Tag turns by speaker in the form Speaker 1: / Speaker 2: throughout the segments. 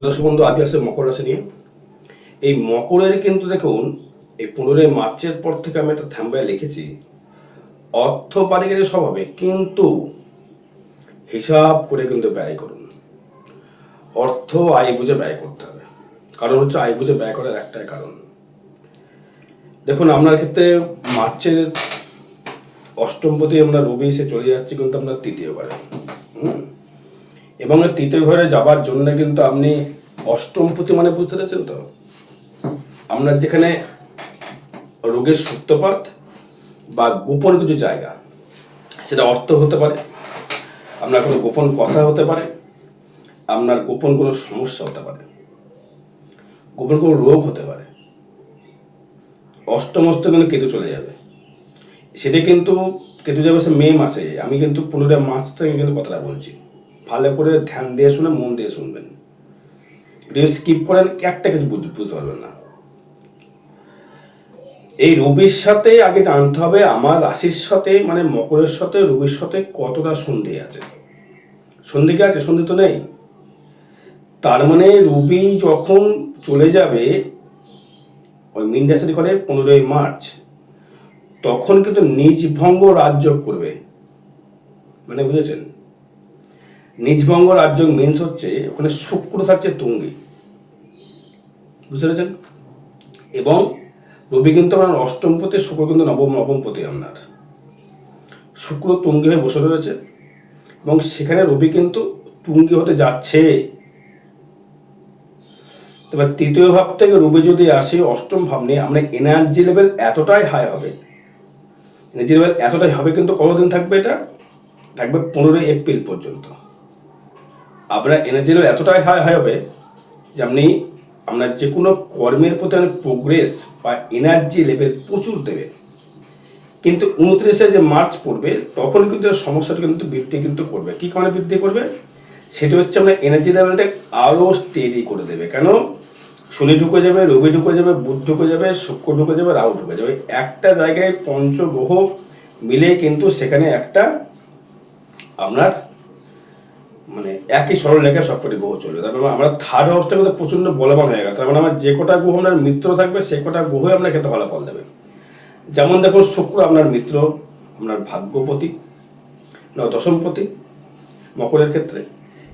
Speaker 1: দর্শক বন্ধু, আজ আসছে মকর রাশি নিয়ে। এই মকরের কিন্তু দেখুন, এই 15 মার্চের পর থেকে আমি একটা থাম্বনেলে লিখেছি, অর্থ বাড়ি গেলে সব হবে, কিন্তু হিসাব করে কিন্তু ব্যয় করুন। অর্থ আয় বুঝে ব্যয় করতে হবে। কারণ হচ্ছে আয় বুঝে ব্যয় করার একটাই কারণ, দেখুন আপনার ক্ষেত্রে মার্চের অষ্টমপতি আমরা রবি এসে চলে যাচ্ছি কিন্তু আপনার তৃতীয় ঘরে। এবং তৃতীয় ঘরে যাবার জন্য কিন্তু আপনি অষ্টমপতি মানে বুঝতে পেরেছেন তো, আপনার যেখানে রোগের সূত্রপাত বা গোপন কিছু জায়গা, সেটা অর্থ হতে পারে, আপনার কোনো গোপন কথা হতে পারে, আপনার গোপন কোনো সমস্যা হতে পারে, গোপন কোনো রোগ হতে পারে। অষ্টমস্ত কিন্তু কেতু চলে যাবে, সেটা কিন্তু কেতু যাবে সে মে মাসে। আমি কিন্তু 15 মার্চ থেকে কিন্তু কথাটা বলছি, ভালো করে ধ্যান দিয়ে শুনে মন দিয়ে শুনবেন। ভিডিও স্কিপ করেন একটা কিছু বুঝতে পারবেন না। এই রবির সাথে আগে জানতে হবে আমার রাশির সাথে মানে মকরের সাথে রবির সাথে কতটা সন্ধি আছে। সন্ধি কি আছে? সন্ধি তো নেই। তার মানে রবি যখন চলে যাবে ওই মীন রাশি করে 15 মার্চ, তখন কিন্তু নিজভঙ্গ রাজযোগ করবে। মানে বুঝেছেন, নিজভঙ্গ রাজযোগ মিনস হচ্ছে ওখানে শুক্র থাকছে তুঙ্গি, বুঝতে পেরেছেন? এবং রবি কিন্তু আপনার অষ্টমপতি, শুক্র কিন্তু নবমপতি। আপনার শুক্র তুঙ্গি হয়ে বসে রয়েছে এবং সেখানে রবি কিন্তু তুঙ্গি হতে যাচ্ছে। তবে তৃতীয় ভাব থেকে রবি যদি আসে অষ্টম ভাব নিয়ে, আমরা এনার্জি লেভেল এতটাই হাই হবে, এনার্জি লেভেল এতটাই হবে, কিন্তু কতদিন থাকবে? এটা থাকবে 15 এপ্রিল পর্যন্ত। আপনার এনার্জি লেভেল এতটাই হাই হবে যে আপনি আপনার যে কোনো কর্মের প্রতি প্রোগ্রেস বা এনার্জি লেভেল প্রচুর দেবে। কিন্তু 29 যে মার্চ পড়বে তখন কিন্তু সমস্যাটা কিন্তু বৃদ্ধি কিন্তু করবে। কী কারণে বৃদ্ধি করবে? সেটা হচ্ছে আপনার এনার্জি লেভেলটা আরও স্টেডি করে দেবে। কেন? শনি ঢুকে যাবে, রবি ঢুকে যাবে, বুধ ঢুকে যাবে, শুক্র ঢুকে যাবে, রাহু ঢুকে যাবে। একটা জায়গায় পঞ্চগ্রহ মিলে কিন্তু সেখানে একটা আপনার মানে একই সরল রেখায় সবকটি গ্রহ চলবে। তারপর আমরা থার্ড হাউসটা কিন্তু প্রচণ্ড বলবান হয়ে গেল। তার মানে আমার যে কটা গ্রহ আপনার মিত্র থাকবে সে কটা গ্রহই আপনার ক্ষেত্রে ফলাফল দেবে। যেমন দেখুন, শুক্র আপনার মিত্র, আপনার ভাগ্যপতি, দশমপতি মকরের ক্ষেত্রে,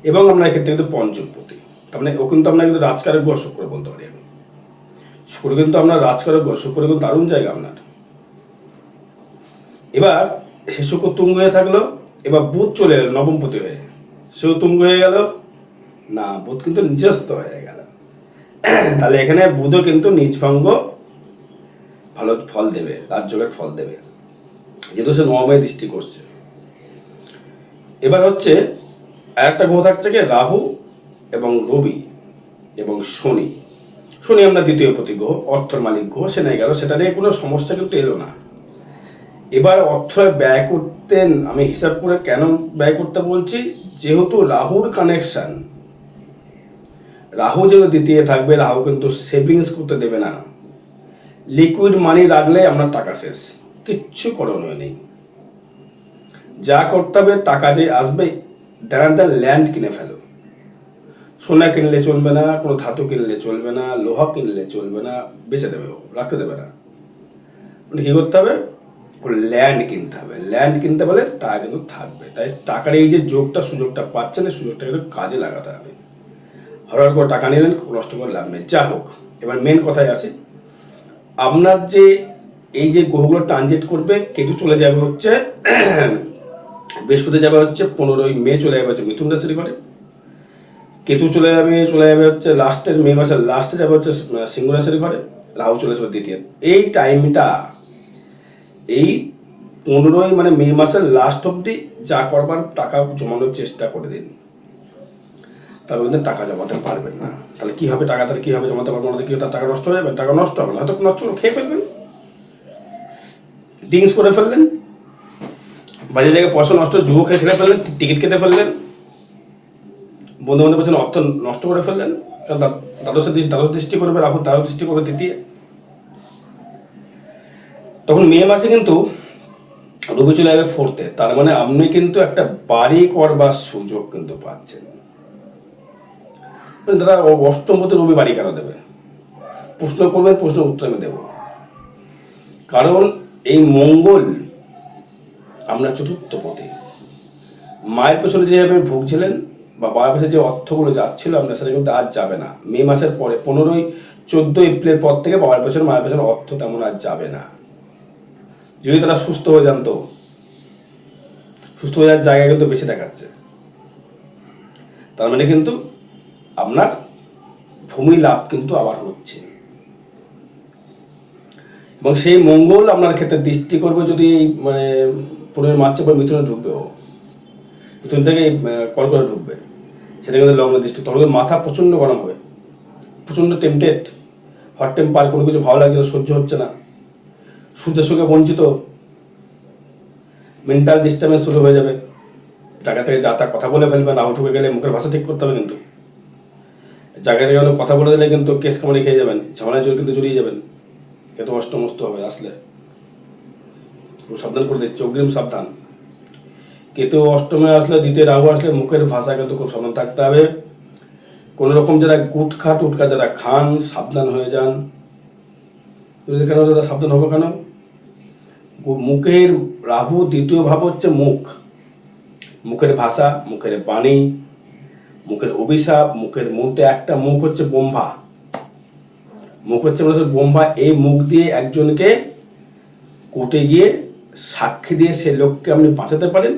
Speaker 1: এবং আপনার ক্ষেত্রে কিন্তু পঞ্চমপতি। তার মানে ও কিন্তু আপনার কিন্তু রাজকারক গ্রহ শুক্র বলতে পারি আমি। শুক্র কিন্তু আপনার রাজকারক গ্রহ, শুক্র কিন্তু দারুণ জায়গা আপনার। এবার সে শুক্র তুঙ্গ হয়ে থাকলো, এবার বুধ চলে এলো নবমপতি হয়ে, সেও তুঙ্গ হয়ে গেল না, বুধ কিন্তু নিজস্ব হয়ে গেল। তাহলে এখানে বুধও কিন্তু নিজভঙ্গ ভালো ফল দেবে, রাজযোগের ফল দেবে, যেহেতু সে নবমে দৃষ্টি করছে। এবার হচ্ছে আরেকটা গ্রহ থাকছে কি, রাহু এবং রবি এবং শনি। শনি আমরা দ্বিতীয় প্রতি গ্রহ, অর্থর মালিক গ্রহ, সে নাই গেল, সেটা নিয়ে কোনো সমস্যা কিন্তু এলো না। এবার অর্থ ব্যয় করতেন, আমি হিসাব করে কেন ব্যয় করতে বলছি, যেহেতু রাহুর কানেকশন, রাহু যেহেতু দ্বিতীয় থাকবে, রাহু কিন্তু সেভিংস করতে দেবে না। লিকুইড মানি রাখলে আপনার টাকা শেষ, কিচ্ছু করণীয় নেই। যা করতে হবে, টাকা যে আসবে দেন ল্যান্ড কিনে ফেলো। সোনা কিনলে চলবে না, কোনো ধাতু কিনলে চলবে না, লোহা কিনলে চলবে না, বেঁচে দেবে, রাখতে দেবে না। মানে কী করতে হবে? ল্যান্ড কিনতে হবে। ল্যান্ড কিনতে পারলে টাকা কিন্তু থাকবে। তাই টাকার এই যে যোগটা, সুযোগটা পাচ্ছেন, এই সুযোগটা কিন্তু কাজে লাগাতে হবে। হঠাৎ করে টাকা নিলেন, নষ্ট করে লাভ নেই। যা হোক, এবার মেন কথায় আসি। আপনার যে এই যে গ্রহগুলো ট্রানজিট করবে, কেতু চলে যাবে হচ্ছে বৃহস্পতি যাবে হচ্ছে 15 মে, চলে যাবে হচ্ছে মিথুন রাশির ঘরে। কেতু চলে যাবে হচ্ছে লাস্টের মে মাসের লাস্টে যাবে হচ্ছে সিংহ রাশির ঘরে। রাহু চলে আসবে দ্বিতীয়। এই টাইমটা, এই 15 মানে মে মাসের লাস্ট অব্দি যা করবার টাকা জমানোর চেষ্টা করে দিন, তারপর কিন্তু টাকা জমাতে পারবেন না। তাহলে কি হবে? টাকা তাহলে কীভাবে জমাতে পারবেন? আমাদের কি তার টাকা নষ্ট হয়ে যাবে? টাকা নষ্ট হবে না, হয়তো নষ্ট করে খেয়ে ফেলবেন, ড্রিঙ্কস করে ফেললেন, বাজে জায়গায় পয়সা নষ্ট, জুয়ো খেলে ফেললেন, টিকিট কেটে ফেললেন, বন্ধু বান্ধব পেছনে অর্থ নষ্ট করে ফেললেন। কারণ দ্বাদশ দৃষ্টি করবে রাহু, দ্বাদশ দৃষ্টি করবে তৃতীয়। তখন মে মাসে কিন্তু রবি চলে যাবে 4-এ। তার মানে আপনি কিন্তু একটা বাড়ি করবার সুযোগ কিন্তু পাচ্ছেন। দাদা অষ্টমপতি রবি বাড়ি কেন দেবে? প্রশ্ন করবেন, প্রশ্নের উত্তর আমি দেব। কারণ এই মঙ্গল আপনার চতুর্থ পতি। মায়ের পেছনে যেভাবে ভুগছিলেন বা বাবার পেছনে যে অর্থগুলো যাচ্ছিল আপনার, সেটা কিন্তু আজ যাবে না। মে মাসের পরে 14 এপ্রিলের পর থেকে বাবার পেছনে মায়ের পেছনে অর্থ তেমন আজ যাবে না। যদি তারা সুস্থ হয়ে যান, তো সুস্থ হয়ে যাওয়ার জায়গা কিন্তু বেশি দেখাচ্ছে। তার মানে কিন্তু আপনার ভূমি লাভ কিন্তু আবার হচ্ছে, এবং সেই মঙ্গল আপনার ক্ষেত্রে দৃষ্টি করবে যদি মানে 15 মার্চের পর মিথুনে ঢুকবে, মিথুন থেকে কর্কটে ঢুকবে, সেটা কিন্তু লগ্ন দৃষ্টি। তখন মাথা প্রচণ্ড গরম হবে, প্রচণ্ড টেম্পটেড, হট টেম্পার, কোনো কিছু ভালো লাগছে সহ্য হচ্ছে না, সূর্যের সঙ্গে বঞ্চিত, মেন্টাল ডিস্টার্বেন্স শুরু হয়ে যাবে, জায়গা থেকে যা তা কথা বলে ফেলবে। না ঢুকে গেলে মুখের ভাষা ঠিক করতে হবে, কিন্তু জায়গা থেকে কথা বলে দিলে কিন্তু কেস কামারি খেয়ে যাবেন, ঝামেলায় কিন্তু জড়িয়ে যাবেন। এত অষ্টমস্ত হবে আসলে, খুব সাবধান করে দিচ্ছে, অগ্রিম সাবধান। কেতু অষ্টমে আসলে, দ্বিতীয় রাহু আসলে মুখের ভাষা কিন্তু খুব সাবধান থাকতে হবে। কোনো রকম যারা গুটখা টুটখা যারা খান, সাবধান হয়ে যান। কেন দাদা সাবধান হবে কেন? মুখের রাহু দ্বিতীয় ভাব হচ্ছে মুখ, মুখের ভাষা, মুখের বাণী, মুখের অভিশাপ। মুখের মধ্যে একটা মুখ হচ্ছে ব্রহ্মা, মুখ হচ্ছে ব্রহ্মা। এই মুখ দিয়ে একজনকে কোর্টে গিয়ে সাক্ষী দিয়ে সে লোককে আপনি বাঁচাতে পারেন।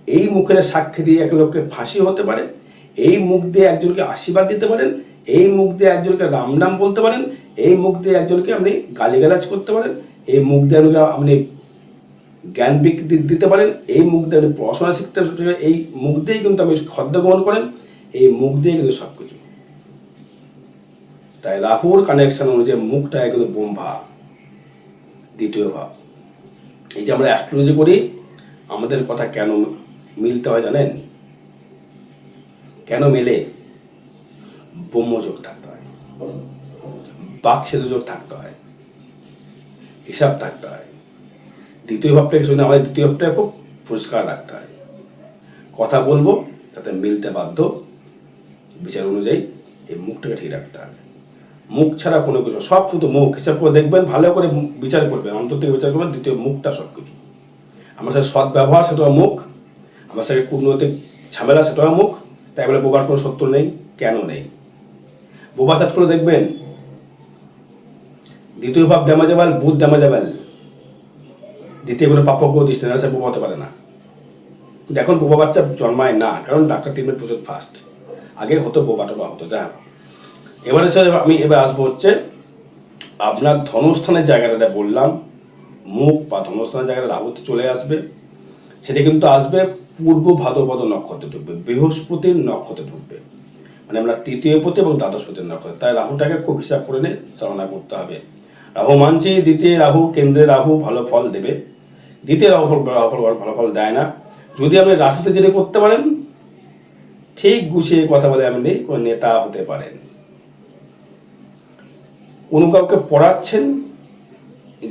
Speaker 1: এই মুখের সাক্ষী দিয়ে এক লোককে ফাঁসি হতে পারে। এই মুখ দিয়ে একজনকে আশীর্বাদ দিতে পারেন। এই মুখ দিয়ে একজনকে রাম নাম বলতে পারেন। এই মুখ দিয়ে একজনকে আপনি গালিগালাজ করতে পারেন। এই মুখ দিয়ে আপনি জ্ঞান দিতে পারেন। এই মুখ দিয়ে আপনি পড়াশোনা শিখতে পারেন। এই মুখ দিয়েই কিন্তু আপনি খাদ্য গ্রহণ করেন। এই মুখ দিয়ে কিন্তু সব কিছু। তাই রাহুর কানেকশন অনুযায়ী মুখটা কিন্তু ব্রহ্মা, দ্বিতীয় ভাব। এই যে আমরা অ্যাস্ট্রোলজি করি, আমাদের কথা কেন মিলতে হয় জানেন? কেন মেলে? ব্রহ্মযোগ থাকতে হয়, বাক সেতুযোগ থাকতে হয়, হিসাব থাকতে হয়। দ্বিতীয় ভাবটাকে শুনে আমাদের দ্বিতীয় ভাবটাকে খুব পরিষ্কার রাখতে হয়। কথা বলবো তাতে মিলতে বাধ্য, বিচার অনুযায়ী এই মুখটাকে ঠিক রাখতে হবে। মুখ ছাড়া কোনো কিছু, সব কিন্তু মুখ। হিসাব করে দেখবেন, ভালো করে বিচার করবেন, অন্তর থেকে বিচার করবেন। দ্বিতীয় মুখটা সব কিছু। আমার সাথে সৎ ব্যবহার, সেটাও মুখ। আমার সাথে কূটনৈতিক ঝামেলা, সেটাও মুখ। তাই বলে বোবার কোনো সত্য নেই, কেন নেই? বোবা সাট করে দেখবেন, দ্বিতীয় ভাব ড্যামেজেবল, বুধ ড্যামেজেবল। দ্বিতীয় কোনো প্রাপক্য দৃষ্টি না, সে বোবা হতে পারে না। কিন্তু এখন বোবা বাচ্চা জন্মায় না, কারণ ডাক্তার ট্রিটমেন্ট প্রচুর ফাস্ট। আগে হতো বোবা টোবা হতো। যা এবারে আমি আসবো হচ্ছে আপনার ধনস্থানের জায়গাটা বললাম, মুখ বা ধনস্থানের জায়গাটা রাহু চলে আসবে। সেটা কিন্তু আসবে পূর্ব ভাদ্রপদ নক্ষত্রে ঢুকবে, বৃহস্পতির নক্ষত্রে ঢুকবে। মানে আমরা তৃতীয় পতি এবং দ্বাদশপতির নক্ষত্র। তাই রাহুটাকে খুব হিসাব করে নিয়ে চালনা করতে হবে। রাহু মানছি, দ্বিতীয় রাহু, কেন্দ্রে রাহু ভালো ফল দেবে। দ্বিতীয় রাহু ভালো ফল দেয় না। যদি আপনি রাশিতে যেটা করতে পারেন, ঠিক গুছিয়ে কথা বলে আপনি কোনো নেতা হতে পারেন। কোনো কাউকে পড়াচ্ছেন,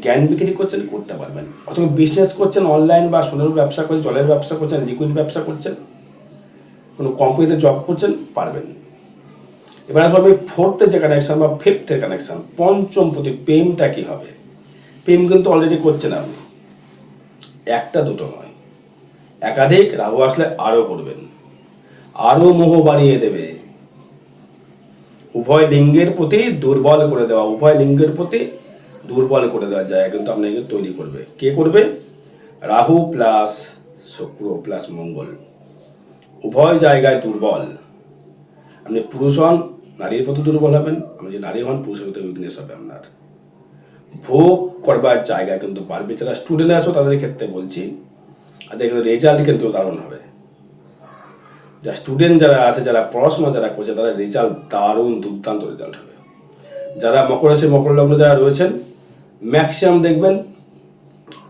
Speaker 1: জ্ঞান বিক্রি করছেন, করতে পারবেন। অথবা বিজনেস করছেন, অনলাইন বা সোনার ব্যবসা করছেন, জলের ব্যবসা করছেন, লিকুইড ব্যবসা করছেন, কোনো কোম্পানিতে জব করছেন, পারবেন। এবার আসবো আমি ফোর্থের যে কানেকশন বা ফিফথের কানেকশন, পঞ্চম প্রতি প্রেমটা কি হবে? প্রেম কিন্তু অলরেডি করছেন আপনি, একটা দুটো নয়, একাধিক। রাহু আসলে আরও করবেন, আরও মোহ বাড়িয়ে দেবে। উভয় লিঙ্গের প্রতি দুর্বল করে দেওয়া, উভয় লিঙ্গের প্রতি দুর্বল করে দেওয়ার জায়গা কিন্তু আপনাকে তৈরি করবে। কে করবে? রাহু প্লাস শুক্র প্লাস মঙ্গল, উভয় জায়গায় দুর্বল। আপনি পুরুষ হন, নারীর প্রতি দুর্বল হবেন। আপনি যে নারী হন, পুরুষের প্রতি উইকনেস হবে আপনার। ভোগ করবার জায়গা কিন্তু বাড়বে। যারা স্টুডেন্ট আছো তাদের ক্ষেত্রে বলছি, তাদের কিন্তু রেজাল্ট কিন্তু দারুণ হবে। যা স্টুডেন্ট যারা আছে, যারা পড়াশোনা যারা করছে, তাদের রেজাল্ট দারুণ, দুর্দান্ত রেজাল্ট হবে। যারা মকর রাশি, মকর লগ্নে যারা রয়েছেন, ম্যাক্সিমাম দেখবেন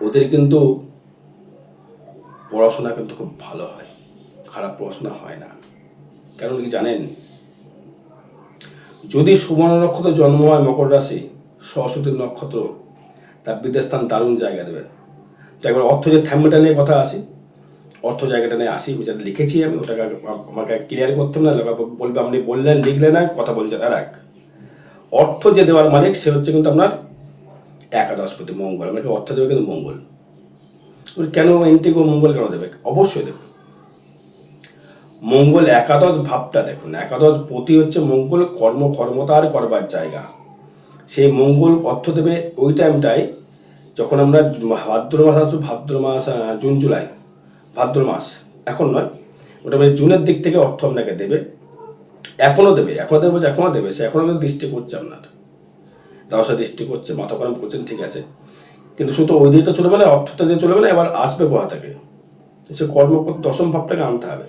Speaker 1: ওদের কিন্তু পড়াশোনা কিন্তু খুব ভালো হয়, খারাপ পড়াশোনা হয় না। কেন কি জানেন? যদি সুবর্ণ নক্ষত্রে জন্ম হয় মকর রাশি, সরস্বতীর নক্ষত্র, তার বিদেশ স্থান দারুণ জায়গা দেবে। তো একবার অর্থ যে থাম্বেটা নিয়ে কথা আসি, অর্থ জায়গাটা নিয়ে আসি, যেটা লিখেছি আমি ওটাকে আমাকে ক্লিয়ার করতে না, বলবে আপনি বললেন লিখলে না, কথা বলছেন। আর এক, অর্থ যে দেওয়ার মালিক সে হচ্ছে কিন্তু আপনার একাদশপতি মঙ্গল, আমাকে অর্থ দেবে কিন্তু মঙ্গল। কেন এন্টিগো মঙ্গল কেন দেবে? অবশ্যই দেবে। মঙ্গল একাদশ ভাবটা দেখুন, একাদশ পতি হচ্ছে মঙ্গল, কর্মতার করবার জায়গা। সেই মঙ্গল অর্থ দেবে ওই টাইমটায় যখন আমরা ভাদ্র মাস আসবো, ভাদ্র মাস, জুন জুলাই, ভাদ্র মাস, এখন নয়, মোটামুটি জুনের দিক থেকে অর্থ আপনাকে দেবে। এখনও দেবে, এখনও দেবে, সে এখনও কিন্তু দৃষ্টি করছে আপনার, তার সাথে দৃষ্টি করছে, মাথা গরম করছেন, ঠিক আছে, কিন্তু শুধু ওই দিকে তো চলবে না, অর্থটা দিয়ে চলবে না, এবার আসবে কোথা থেকে? সে কর্ম দশম ভাবটাকে আনতে হবে।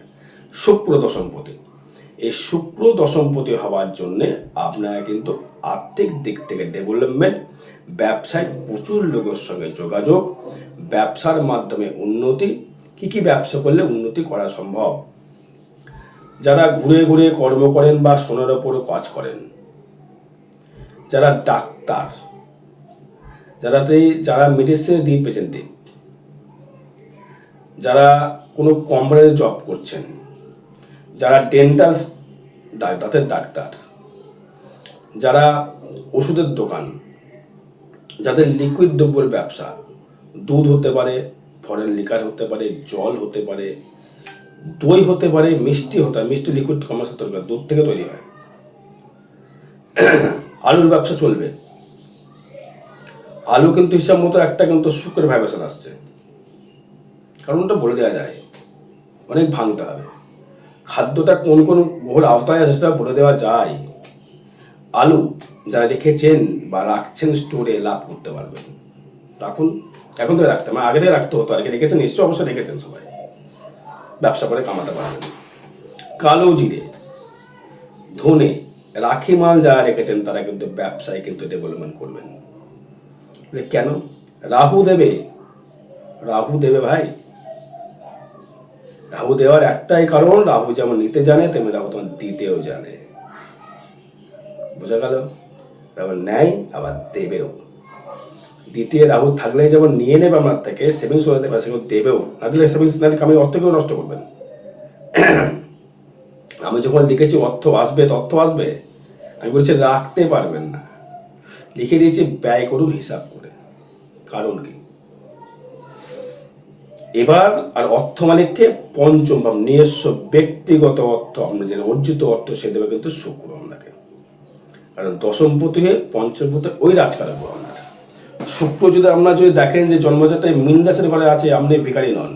Speaker 1: শুক্র দশমপতি, এই শুক্র দশমপতি হওয়ার জন্যে আপনারা কিন্তু আর্থিক দিক থেকে ডেভেলপমেন্ট, ব্যবসায় প্রচুর লোকের সঙ্গে যোগাযোগ, ব্যবসার মাধ্যমে উন্নতি। কি ব্যবসা করলে উন্নতি করা সম্ভব? যারা ঘুরে ঘুরে কর্ম করেন বা সোনার ওপর কাজ করেন, যারা ডাক্তার, যারা মেডিসিন রিপ্রেজেন্টেটিভ, যারা কোনো কোম্পানিতে জব করছেন, যারা ডেন্টাল দাঁতের ডাক্তার, যারা ওষুধের দোকান, যাদের লিকুইড দ্রব্যের ব্যবসা, দুধ হতে পারে, ফরেন লিকার হতে পারে, জল হতে পারে, দই হতে পারে, মিষ্টি হতে পারে, মিষ্টি লিকুইড কমার্স তৈরি করে, দুধ থেকে তৈরি হয়, আলুর ব্যবসা চলবে। আলু কিন্তু হিসাব মতো একটা কিন্তু শুক্রের ভাইব্রেশন আসছে, কারণটা বলে দেওয়া যায়, অনেক ভাঙতে হবে। খাদ্যটা কোন কোন গ্রহের আওতায় আছে সেটা বলে দেওয়া যায়। আলু যারা রেখেছেন বা রাখছেন স্টোরে, লাভ করতে পারবেন। রাখুন, এখন থেকে রাখতে, মানে আগে থেকে রাখতে হতো, আগে রেখেছেন নিশ্চয়ই, অবশ্যই রেখেছেন, সবাই ব্যবসা করে কামাতে পারবেন। কালো জিরে, ধনে, রাখি মাল যারা রেখেছেন তারা কিন্তু ব্যবসায় কিন্তু ডেভেলপমেন্ট করবেন। কেন? রাহু দেবে ভাই। রাহু দেওয়ার একটাই কারণ, রাহু যেমন নিতে জানে তেমনি রাহু তোমার দিতেও জানে। বোঝা গেল? রাহু নেয় আবার দেবেও। দ্বিতীয় রাহু থাকলে যেমন নিয়ে নেবে আমার থেকে, সেভিংস করে দেবে, সেগুলো দেবেও। না দিলে সেভিংস না, আমি অর্থকেও নষ্ট করবেন। আমি যখন লিখেছি অর্থ আসবে, তথ্য আসবে, আমি বলছি রাখতে পারবেন না, লিখে দিয়েছি ব্যয় করুন হিসাব করে। কারণ কি? এবার আর অর্থ মালিককে পঞ্চম ভাব, নিজস্ব ব্যক্তিগত অর্থ, আপনার যে অর্জিত অর্থ সে দেবে কিন্তু শুক্র আপনাকে। কারণ দশমপতি হয়ে পঞ্চমপতি ওই রাজকারক আপনার শুক্র। যদি আপনার যদি দেখেন যে জন্মজাতটায় মীন রাশির ঘরে আছে, আপনি ভিখারি নন।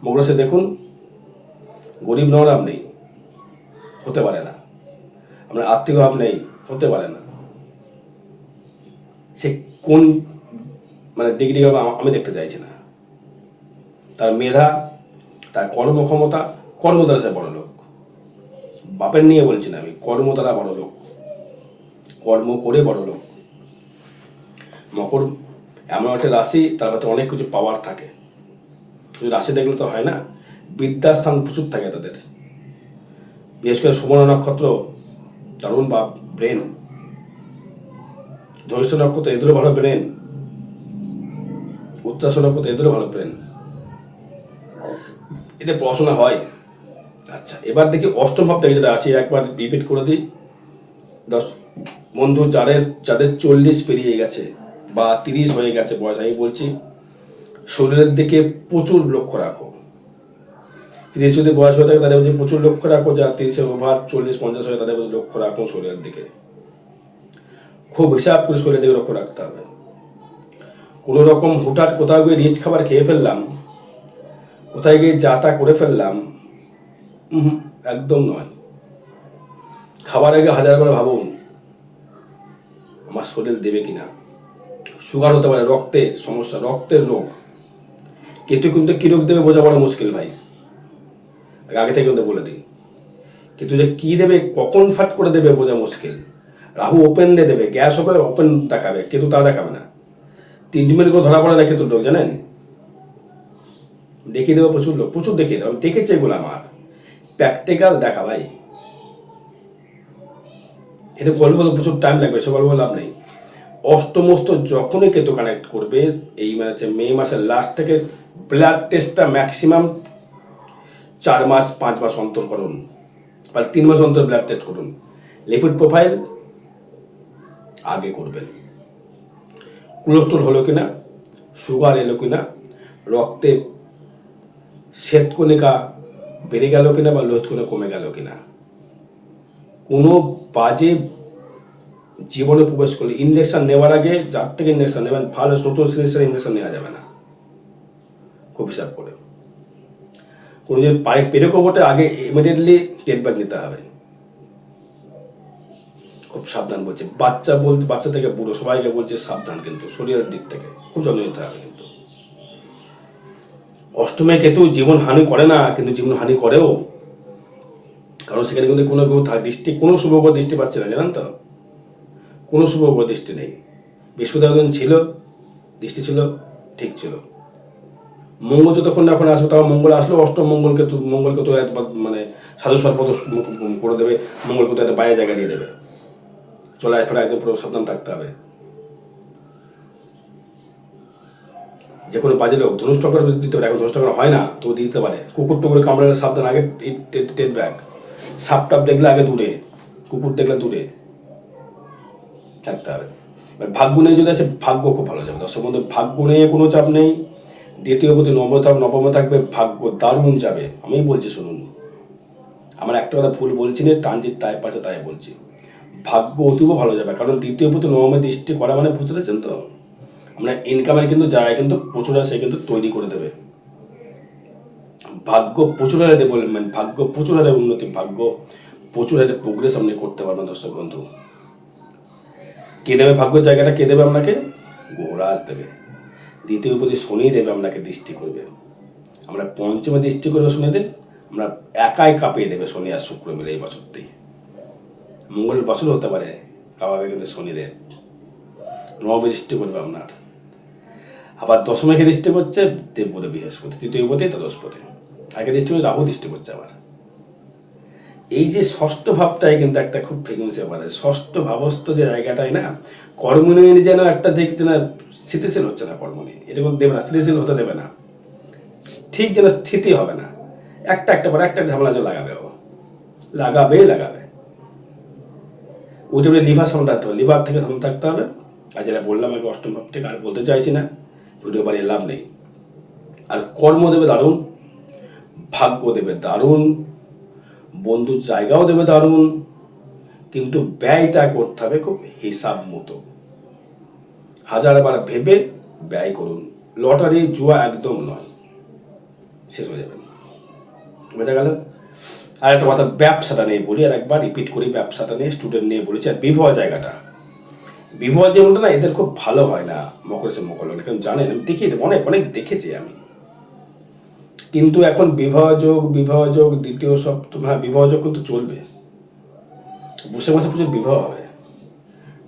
Speaker 1: মকরাশে দেখুন, গরিব নন আপনি, হতে পারে না। আপনার আর্থিক অভাব নেই, হতে পারে না। সে কোন মানে ডিগ্রি হবে আমি দেখতে চাইছি না। তার মেধা, তার কর্মক্ষমতা, কর্ম দ্বারা সে বড় লোক। বাপের নিয়ে বলছি না আমি, কর্ম দ্বারা বড় লোক, কর্ম করে বড় লোক। মকর এমন একটা রাশি, তার ভেতরে অনেক কিছু পাওয়ার থাকে। শুধু রাশি দেখলে তো হয় না, বিদ্যার স্থান প্রচুর থাকে তাদের। বিশেষ করে সুবর্ণ নক্ষত্র, দারুণ বা ব্রেন। জ্যৈষ্ঠ নক্ষত্র, এদেরও ভালো ব্রেন। উত্তরাশি নক্ষত্র, এদেরও ভালো ব্রেন, এতে পড়াশোনা হয়। আচ্ছা, এবার দেখি অষ্টম ভাব থেকে যেটা আসি, একবার রিপিট করে দিই। বন্ধু যাদের 40 পেরিয়ে গেছে বা 30 হয়ে গেছে বয়স, আমি বলছি শরীরের দিকে প্রচুর লক্ষ্য রাখো। 30 যদি বয়স হয়ে থাকে তাদের বলছি প্রচুর লক্ষ্য রাখো, যা 30-এর ওভার 40-50 হয়ে তাদের বলছি লক্ষ্য রাখো শরীরের দিকে। খুব হিসাব করে শরীরের দিকে লক্ষ্য রাখতে হবে। কোনো রকম হুটহাট কোথাও গিয়ে রিচ খাবার খেয়ে ফেললাম, কোথায় গিয়ে যা তা করে ফেললাম, একদম নয়। খাবার আগে 1000 বার ভাবুন আমার শরীর দেবে কিনা। সুগার হতে পারে, রক্তের সমস্যা, রক্তের রোগ, কিন্তু কি রোগ দেবে বোঝা বড় মুশকিল ভাই, আগে থেকে কিন্তু বলে দিই। কিন্তু যে কি দেবে, কখন ফাট করে দেবে বোঝা মুশকিল। রাহু ওপেন দিয়ে দেবে, গ্যাস হবে, ওপেন দেখাবে, কিন্তু তা দেখাবে না। ট্রিটমেন্ট করে ধরা পড়ে না কিন্তু লোক, জানেন, দেখিয়ে দেবে প্রচুর লোক, প্রচুর দেখিয়ে দেবে। আমি দেখেছি এগুলো, আমার প্র্যাকটিক্যাল দেখা ভাই। এটা গল্প প্রচুর টাইম লাগবে, সে গল্প লাভ নেই। অষ্টমস্ত যখনই কেতু কানেক্ট করবে, এই মানে হচ্ছে মে মাসের লাস্ট থেকে ব্লাড টেস্টটা ম্যাক্সিমাম 4 মাস 5 মাস অন্তর করুন, বা 3 মাস অন্তর ব্লাড টেস্ট করুন। লিপিড প্রোফাইল আগে করবেন, কোলেস্ট্রল হলো কিনা, সুগার এলো কিনা, রক্তে শ্বেতকণিকা বেড়ে গেল কিনা বা লোহিতকণিকা কমে গেল কিনা। কোনো বাজে জীবনে প্রবেশ করলে ইঞ্জেকশন নেওয়ার আগে যার থেকে ইঞ্জেকশন নেবেন, ভালো নতুন সিরিজের ইঞ্জেকশন নেওয়া যাবে না, খুব হিসাব করে। কোনো যদি পায়ে পেরেকও বটে, আগে ইমিডিয়েটলি ট্রিটমেন্ট নিতে হবে। খুব সাবধান বলছে, বাচ্চা থেকে বুড়ো সবাইকে বলছে সাবধান, কিন্তু শরীরের দিক থেকে খুব যত্ন নিতে হবে। কিন্তু অষ্টমে কেতু জীবন হানি করে না, কিন্তু জীবন হানি করেও, কারণ সেখানে কিন্তু কোনো দৃষ্টি, কোনো শুভ দৃষ্টি পাচ্ছে না, জানেন তো, কোনো শুভ দৃষ্টি নেই। বৃহস্পতিবার ছিল, দৃষ্টি ছিল, ঠিক ছিল। মঙ্গল যতক্ষণ এখন আসবে, তখন মঙ্গল আসলেও অষ্টম মঙ্গলকে তো মানে সাধু সর্বত করে দেবে, মঙ্গলকে তো এত বাইরে জায়গা দিয়ে দেবে। চলায় ফেরা একদম পুরো সাবধান থাকতে হবে। যে কোনো বাজে লোক ধনুষ টকর দিতে পারে, এখন ধনুষ টকর হয় না তো দিতে পারে। কুকুর টুকুরে কামড়ালে সাবধান, আগে টেট ব্যাগ। সাপ টাপ দেখলে আগে দূরে, কুকুর দেখলে দূরে থাকতে হবে। ভাগ্য নিয়ে যদি আসে, ভাগ্য খুব ভালো যাবে দর্শক বন্ধু, ভাগ্য নিয়ে কোনো চাপ নেই। দ্বিতীয় প্রতি নবমে থাকবে, ভাগ্য দারুণ যাবে। আমি বলছি শুনুন, আমার একটা কথা ভুল বলছি না, ট্রানজিট তাই পাচ্ছে তাই বলছি, ভাগ্য অতীব ভালো যাবে। কারণ দ্বিতীয় প্রতি নবমে দৃষ্টি করা মানে বুঝতে পারছেন তো, আমরা ইনকামের কিন্তু জায়গা কিন্তু প্রচুর সে কিন্তু তৈরি করে দেবে। ভাগ্য প্রচুর হারে ডেভেলপমেন্ট, ভাগ্য প্রচুর হারে উন্নতি, ভাগ্য প্রচুর হারে প্রোগ্রেস আপনি করতে পারবেন দর্শক বন্ধু। কে দেবে ভাগ্য জায়গাটা, কে দেবে আপনাকে? গ্রহরাজ দেবে। দ্বিতীয় প্রতি শনি দেবে আপনাকে, দৃষ্টি করবে। আমরা পঞ্চমে দৃষ্টি করবে শনিদেব, আমরা একাই কাঁপিয়ে দেবে শনি আর শুক্র মিলে এই বছরটি। মঙ্গলের বছর হতে পারে, কাঁপাবে কিন্তু শনিদেব। নবমে দৃষ্টি করবে আপনার। আবার দশমে দৃষ্টি করছে দেবগুরু বৃহস্পতি, তৃতীয় পতি দ্বাদশপতি। আগে দৃষ্টি করে রাহু দৃষ্টি করছে আবার। এই যে ষষ্ঠ ভাবটাই কিন্তু একটা খুব ফ্রিকুয়েন্সি ব্যাপার। ষষ্ঠ ভাবস্থ যে জায়গাটাই না, কর্ম নিয়ে যেন একটা দেখতে না স্থিতিশীল হচ্ছে না, কর্ম নিয়ে এটা কোনো দেবে না, স্থিতিশীল হতে দেবে না, ঠিক যেন স্থিতি হবে না। একটা পর একটা ঝামেলা লাগাবে, ও লাগাবে। ওইটা লিভার সামনে থাকতে হবে, লিভার থেকে সামনে থাকতে হবে। আর যেটা বললাম আগে অষ্টম ভাব থেকে, আর বলতে চাইছি না, ভিডিও বাড়িয়ে লাভ নেই। আর কর্ম দেবে দারুণ, ভাগ্য দেবে দারুণ, বন্ধুর জায়গাও দেবে দারুণ, কিন্তু ব্যয়টা করতে হবে খুব হিসাব মতো। 1000বার ভেবে ব্যয় করুন। লটারি জুয়া একদম নয়, শেষ হয়ে যাবেন। বোঝা গেল? আর একটা কথা ব্যবসাটা নিয়ে বলি, আর একবার রিপিট করি, ব্যবসাটা নিয়ে স্টুডেন্ট নিয়ে বলেছি। আর বিবাহ জায়গাটা, বিবাহ জীবনটা না এদের খুব ভালো হয় না, মকর লগ্ন জানেন, আমি দেখি অনেক দেখেছি আমি। কিন্তু এখন বিবাহ যোগ দ্বিতীয় সপ্তম, হ্যাঁ বিবাহ যোগ কিন্তু চলবে, বসে প্রচুর বিবাহ হবে।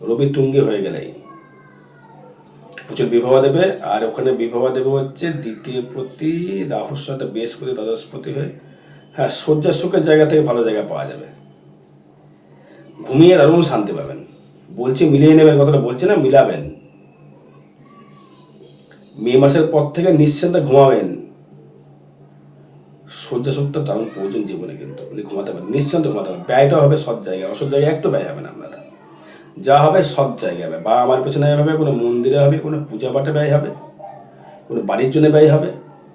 Speaker 1: রবি তুঙ্গে হয়ে গেলেই প্রচুর বিবাহ দেবে। আর ওখানে বিবাহ দেবে হচ্ছে দ্বিতীয় প্রতি রাহুর সাথে বৃহস্পতি দ্বাদশপতি হয়ে, হ্যাঁ শয্যা সুখের জায়গা থেকে ভালো জায়গা পাওয়া যাবে। ঘুমিয়ে দারুণ শান্তি পাবেন। বলছি মিলিয়ে নেবেন, কথাটা বলছি না, মিলাবেন। মে মাসের পর থেকে নিশ্চিন্তে ঘুমাবেন। শয্যা সুখটা দারুণ প্রয়োজন জীবনে, কিন্তু ঘুমাতে পারেন, নিশ্চিন্তে ঘুমাতে পারেন। ব্যয়টা হবে সৎ জায়গায়, অসৎ জায়গায় একটু ব্যয় হবে না আপনার। যা হবে সৎ জায়গায় হবে, বা আমার পেছনে ব্যয় হবে, কোনো মন্দিরে হবে, কোনো পূজা পাঠে ব্যয় হবে, কোনো বাড়ির জন্য ব্যয় হবে,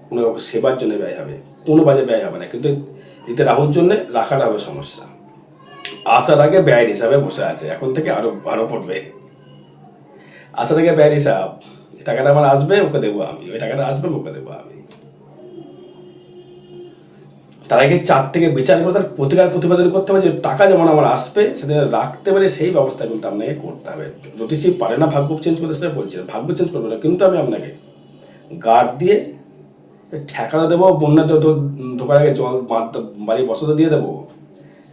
Speaker 1: কোনো সেবার জন্য ব্যয় হবে, কোনো বাজে ব্যয় হবে না। কিন্তু দিতে রাহুর জন্য রাখাটা হবে সমস্যা। আসার আগে ব্যয়ের হিসাবে বসে আছে, এখন থেকে আরো পড়বে। আসার আগে ব্যয়ের হিসাব, টাকাটা আমার আসবে ওকে দেবো আমি, ওই টাকাটা আসবে ওকে দেবো আমি। তার আগে 4 থেকে বিচার করে তার প্রতিবেদন করতে হবে, যে টাকা যেমন আমার আসবে সেটা রাখতে পারে, সেই ব্যবস্থা কিন্তু আপনাকে করতে হবে। জ্যোতিষী পারে না ভাগ্য চেঞ্জ করতে, সেটা বলছি না, ভাগ্য চেঞ্জ করবে না, কিন্তু আমি আপনাকে গার্ড দিয়ে ঠেকাতে দেবো। বন্যা ঢোকার আগে জল বাড়ি বসাতে দিয়ে দেবো,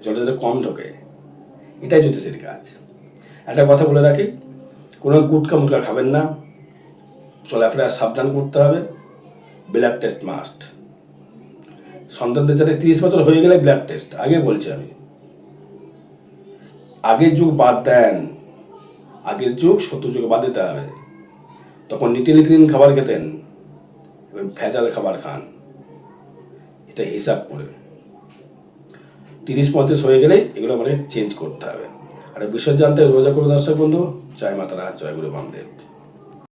Speaker 1: জলটা যাতে কম ঢোকে, এটাই জ্যোতিষীর কাজ। একটা কথা বলে রাখি, কোনো মুটকা খাবেন না, চলাফেরা সাবধান করতে হবে। Blood test must. সন্তানদের যাতে 30 বছর হয়ে গেলে ব্লাড টেস্ট, আগে বলছি আমি। আগের যুগ বাদ দেন, আগের যুগ 70 যুগে বাদ দিতে হবে। তখন নিটিল গ্রিন খাবার খেতেন, এবার ভেজাল খাবার খান। এটা হিসাব করে 30-35 হয়ে গেলেই এগুলো মানে চেঞ্জ করতে হবে। আর বিষয় জানতে রোজা করুন দর্শক বন্ধু। জয় মাতারা, জয় গুরু বামদেব।